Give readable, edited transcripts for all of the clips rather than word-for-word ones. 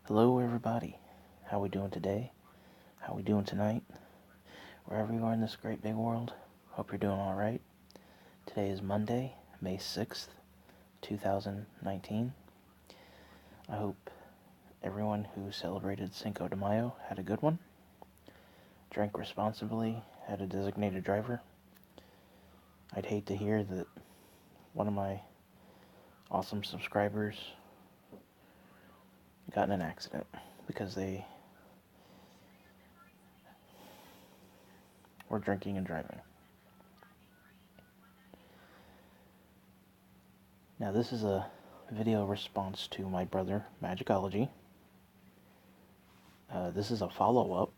Hello everybody, how we doing today? How we doing tonight? Wherever you are in this great big world, hope you're doing alright. Today is Monday, May 6th, 2019. I hope everyone who celebrated Cinco de Mayo had a good one, drank responsibly, had a designated driver. I'd hate to hear that one of my awesome subscribers got in an accident because they were drinking and driving. Now this is a video response to my brother, Magickology. This is a follow-up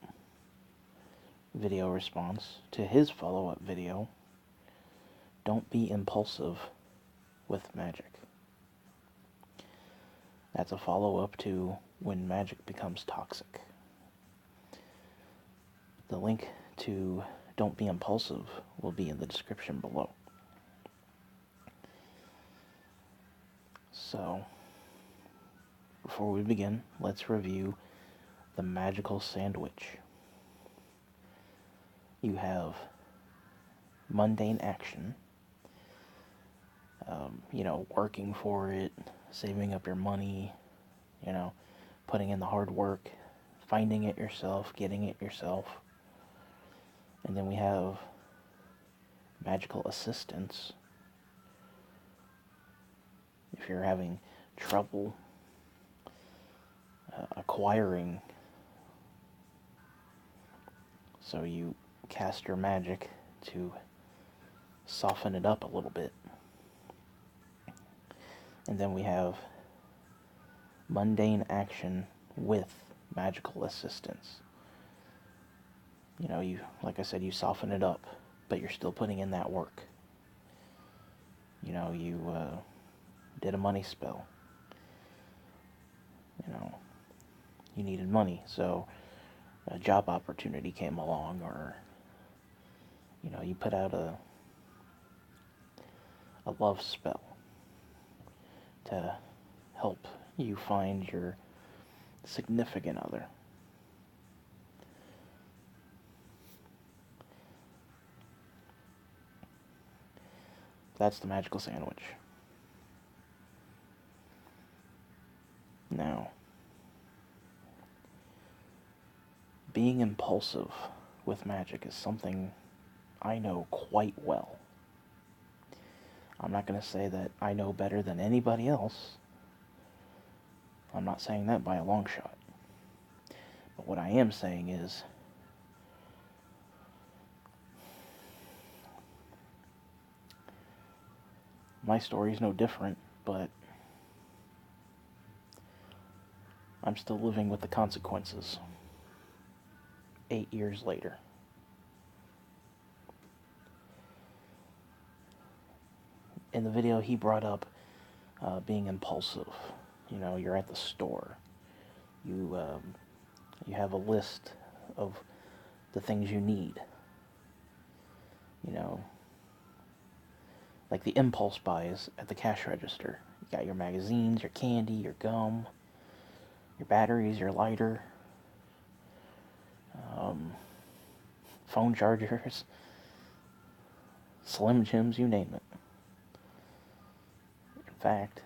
video response to his follow-up video, Don't Be Impulsive with Magick. That's a follow-up to When Magick Becomes Toxic. The link to Don't Be Impulsive will be in the description below. So, before we begin, let's review the magical sandwich. You have mundane action, working for it, saving up your money, putting in the hard work, finding it yourself, getting it yourself. And then we have magical assistance. If you're having trouble acquiring, so you cast your magic to soften it up a little bit. And then we have mundane action with magical assistance. Like I said, you soften it up, but you're still putting in that work. You did a money spell. You needed money, so a job opportunity came along, or you put out a love spell to help you find your significant other. That's the magical sandwich. Now, being impulsive with Magick is something I know quite well. I'm not going to say that I know better than anybody else. I'm not saying that by a long shot. But what I am saying is, my story's no different, but I'm still living with the consequences 8 years later. In the video, he brought up being impulsive. You're at the store. You have a list of the things you need. Like the impulse buys at the cash register. You got your magazines, your candy, your gum, your batteries, your lighter, phone chargers, Slim Jims, you name it. In fact,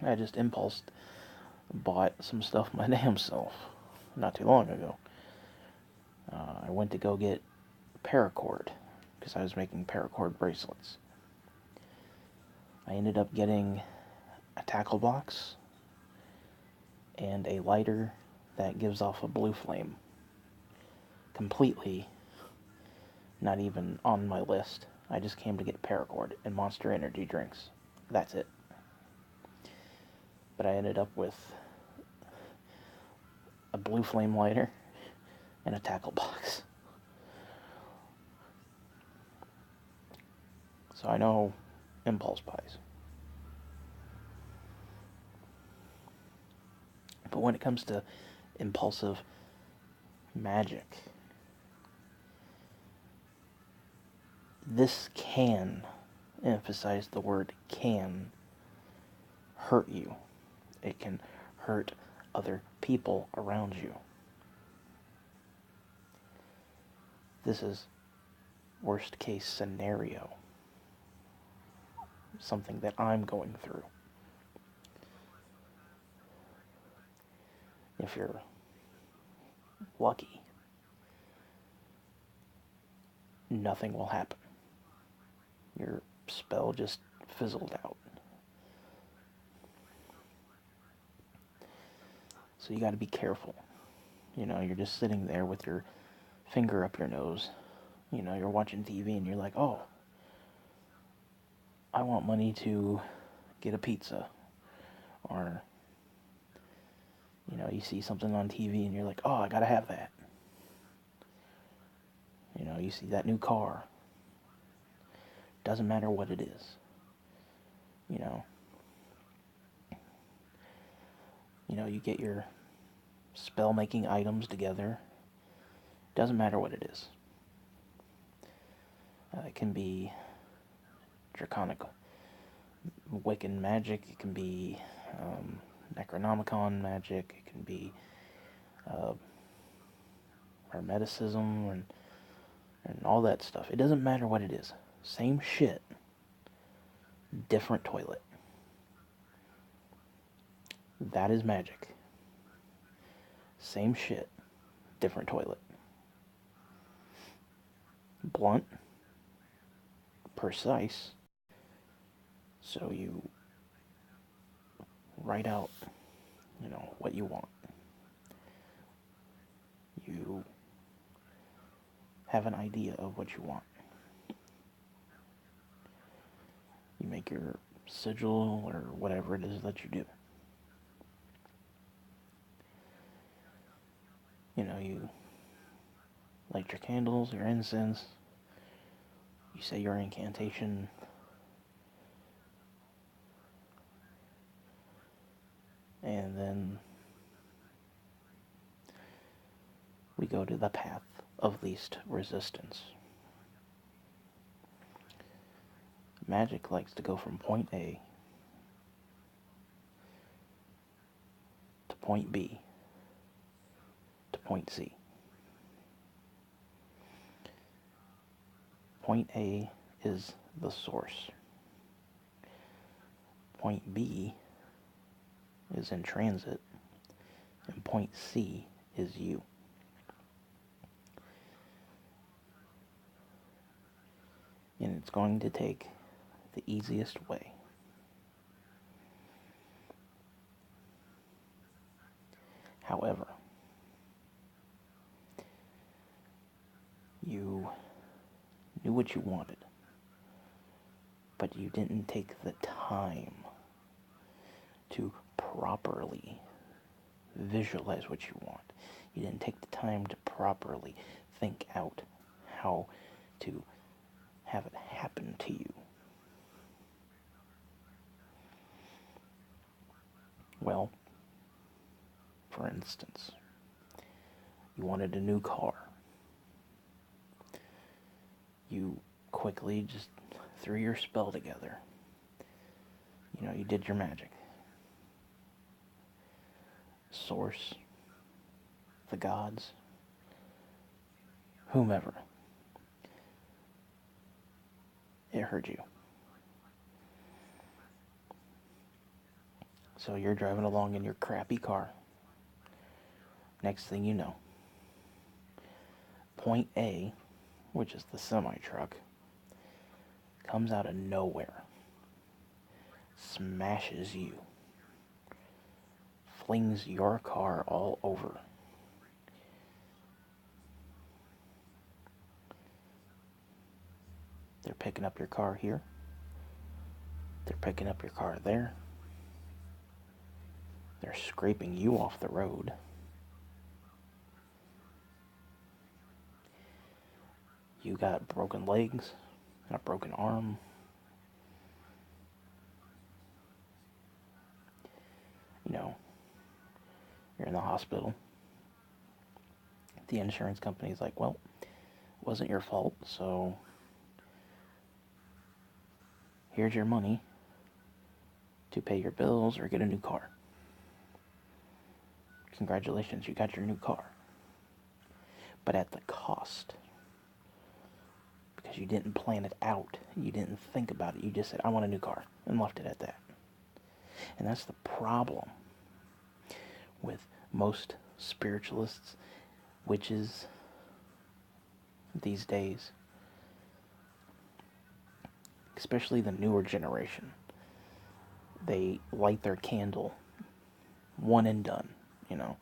I just impulse bought some stuff my damn self not too long ago. I went to go get paracord because I was making paracord bracelets. I ended up getting a tackle box and a lighter that gives off a blue flame. Completely not even on my list. I just came to get paracord and Monster Energy drinks. That's it. But I ended up with a blue flame lighter and a tackle box. So I know impulse buys. But when it comes to impulsive Magick, this can, emphasize the word can, hurt you. It can hurt other people around you. This is worst case scenario. Something that I'm going through. If you're lucky, nothing will happen. Your spell just fizzled out. So you got to be careful. You're just sitting there with your finger up your nose. You're watching TV and you're like, oh, I want money to get a pizza. Or, you see something on TV and you're like, oh, I gotta have that. You see that new car. Doesn't matter what it is. You get your spell-making items together. Doesn't matter what it is. It can be draconic Wiccan magic. It can be Necronomicon magic. It can be Hermeticism and all that stuff. It doesn't matter what it is. Same shit, different toilet. That is magic. Same shit, different toilet. Blunt, precise, so you write out, what you want. You have an idea of what you want. You make your sigil or whatever it is that you do. You light your candles, your incense, you say your incantation, and then we go to the path of least resistance. Magic likes to go from point A to point B to point C. Point A is the source. Point B is in transit, and point C is you. And it's going to take the easiest way. However, you knew what you wanted, but you didn't take the time to properly visualize what you want. You didn't take the time to properly think out how to have it happen to you. Well, for instance, you wanted a new car. You quickly just threw your spell together. You did your magic. Source, the gods, whomever. It heard you. So you're driving along in your crappy car. Next thing you know, point A, which is the semi-truck, comes out of nowhere, smashes you, flings your car all over. They're picking up your car here. They're picking up your car there. They're scraping you off the road. You got broken legs, a broken arm. You're in the hospital. The insurance company's like, well, it wasn't your fault, so here's your money to pay your bills or get a new car. Congratulations, you got your new car. But at the cost. Because you didn't plan it out. You didn't think about it. You just said, I want a new car. And left it at that. And that's the problem with most spiritualists, witches, these days. Especially the newer generation. They light their candle. One and done, you know.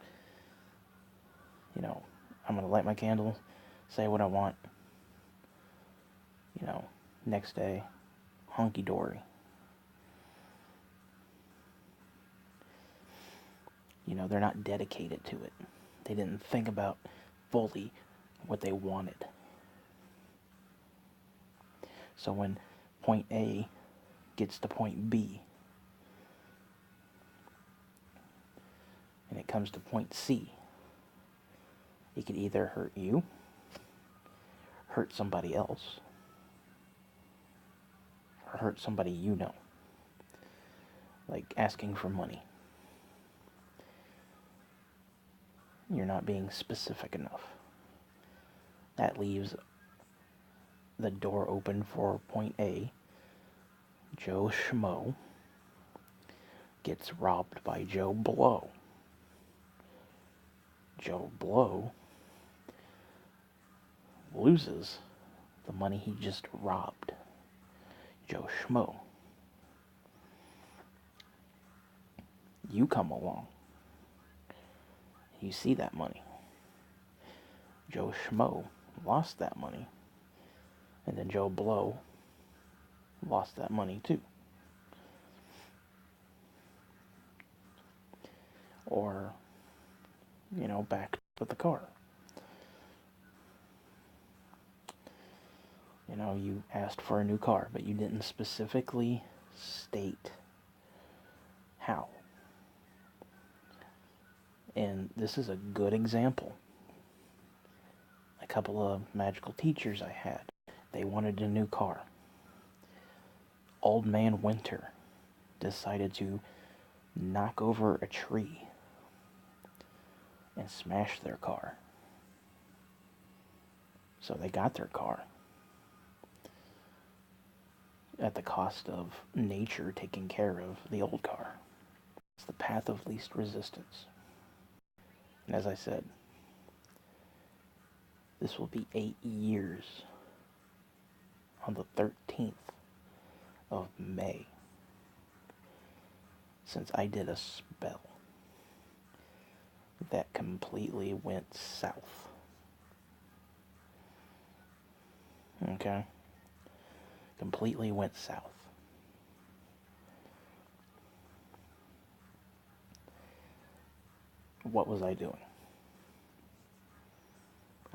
I'm going to light my candle, say what I want, next day, honky-dory. They're not dedicated to it. They didn't think about fully what they wanted. So when point A gets to point B, and it comes to point C, it could either hurt you, hurt somebody else, or hurt somebody you know. Like asking for money. You're not being specific enough. That leaves the door open for point A. Joe Schmo gets robbed by Joe Blow. Joe Blow loses the money he just robbed Joe Schmo. You come along. You see that money. Joe Schmo lost that money. And then Joe Blow lost that money too. Or, back with the car. You asked for a new car, but you didn't specifically state how. And this is a good example. A couple of magical teachers I had, they wanted a new car. Old Man Winter decided to knock over a tree and smash their car. So they got their car at the cost of nature taking care of the old car. It's the path of least resistance. And as I said, this will be 8 years on the 13th of May since I did a spell that completely went south. Okay? Completely went south. What was I doing?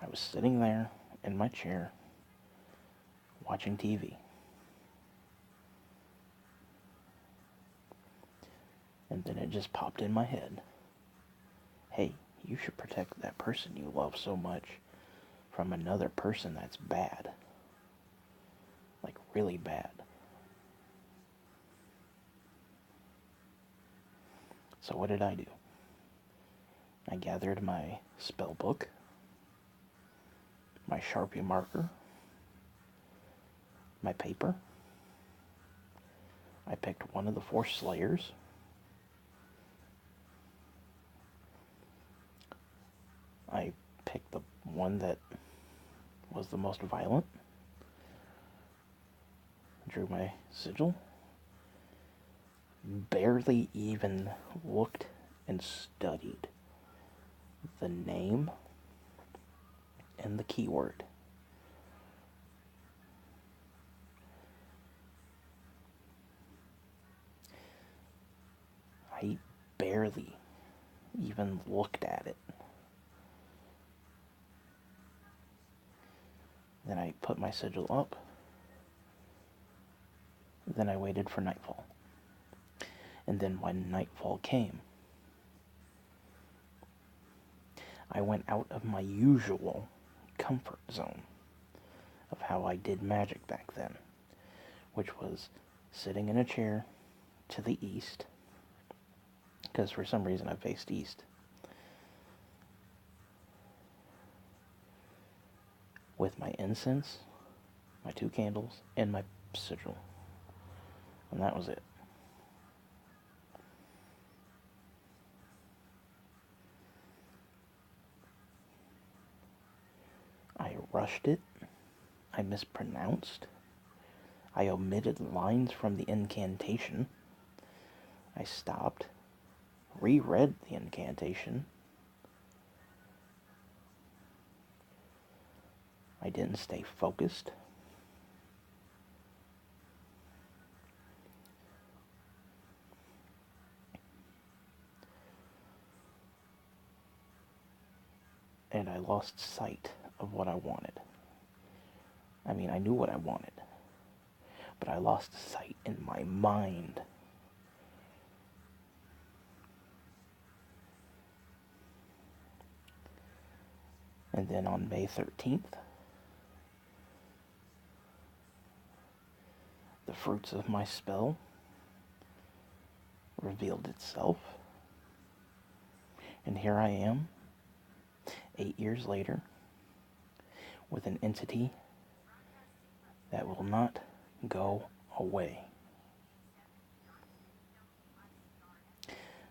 I was sitting there in my chair watching TV. And then it just popped in my head. Hey, you should protect that person you love so much from another person that's bad. Like, really bad. So what did I do? I gathered my spell book, my Sharpie marker, my paper. I picked one of the 4 slayers. I picked the one that was the most violent. Drew my sigil. Barely even looked and studied the name and the keyword. I barely even looked at it. Then I put my sigil up. Then I waited for nightfall. And then when nightfall came, I went out of my usual comfort zone of how I did magic back then, which was sitting in a chair to the east, because for some reason I faced east, with my incense, my 2 candles, and my sigil. And that was it. I rushed it. I mispronounced. I omitted lines from the incantation. I stopped, reread the incantation. I didn't stay focused. And I lost sight of what I wanted. I mean, I knew what I wanted, but I lost sight in my mind. And then on May 13th, the fruits of my spell revealed itself. And here I am, 8 years later, with an entity that will not go away.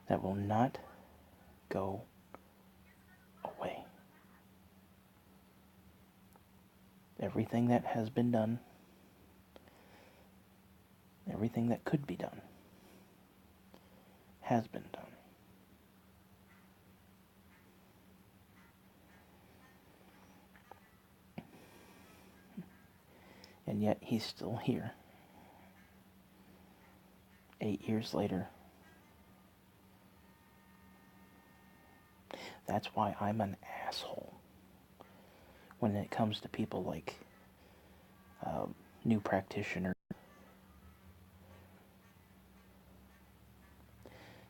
That will not go away. Everything that has been done, everything that could be done, has been done. And yet he's still here. 8 years later. That's why I'm an asshole when it comes to people like new practitioners.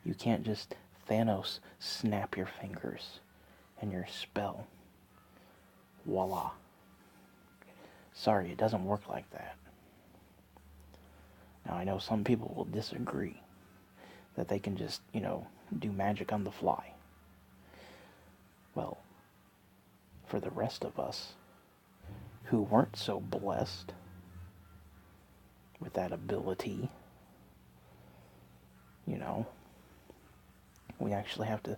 You can't just Thanos snap your fingers and your spell. Voila. Sorry, it doesn't work like that. Now, I know some people will disagree that they can just, do magic on the fly. Well, for the rest of us who weren't so blessed with that ability, we actually have to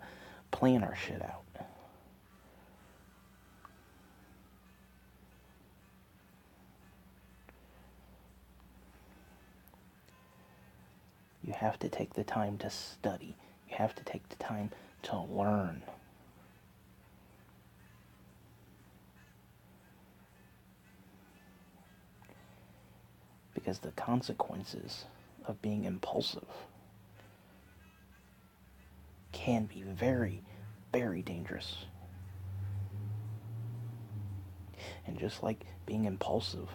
plan our shit out. You have to take the time to study. You have to take the time to learn. Because the consequences of being impulsive can be very, very dangerous. And just like being impulsive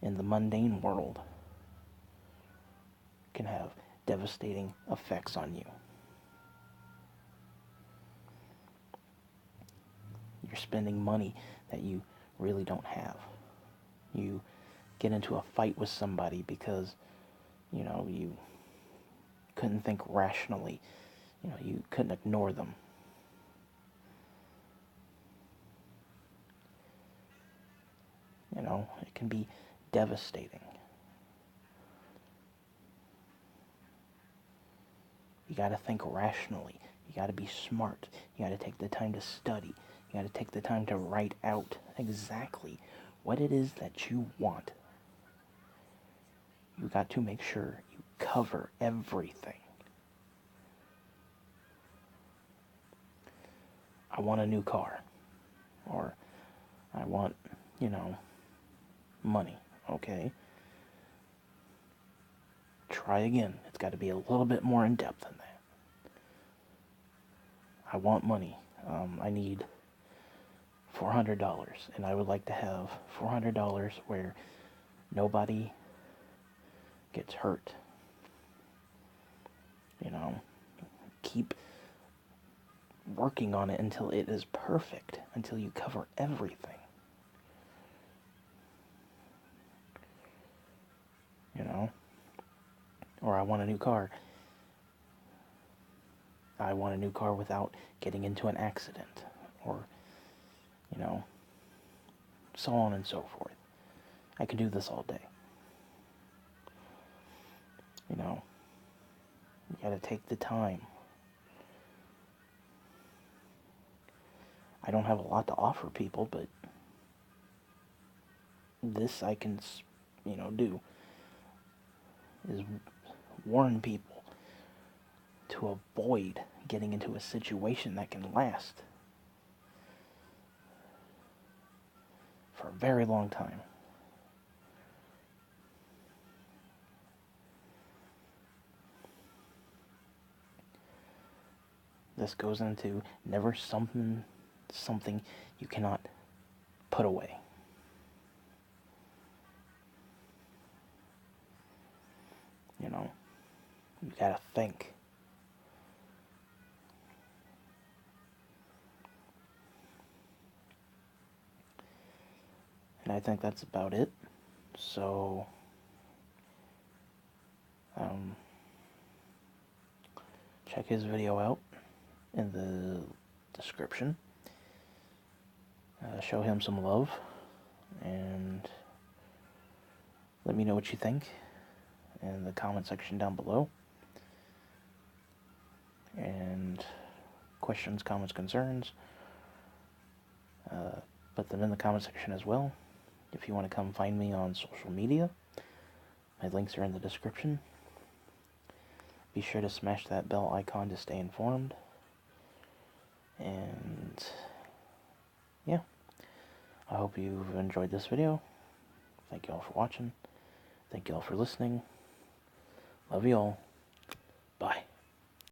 in the mundane world can have devastating effects on you. You're spending money that you really don't have. You get into a fight with somebody because, you couldn't think rationally. You couldn't ignore them. It can be devastating. You got to think rationally. You got to be smart. You got to take the time to study. You got to take the time to write out exactly what it is that you want. You got to make sure you cover everything. I want a new car. Or I want, money. Okay? Try again. It's got to be a little bit more in depth than that. I want money. I need $400, and I would like to have $400 where nobody gets hurt. Keep working on it until it is perfect, until you cover everything. Or I want a new car. I want a new car without getting into an accident. Or, so on and so forth. I could do this all day. You know, you gotta take the time. I don't have a lot to offer people, but this I can, do, is warn people to avoid getting into a situation that can last for a very long time. This goes into never something you cannot put away. You know, you gotta think. And I think that's about it. So, check his video out in the description. Show him some love, and let me know what you think in the comment section down below. And questions, comments, concerns, put them in the comment section as well. If you want to come find me on social media, my links are in the description. Be sure to smash that bell icon to stay informed. And yeah, I hope you've enjoyed this video. Thank you all for watching. Thank you all for listening. Love you all. Bye.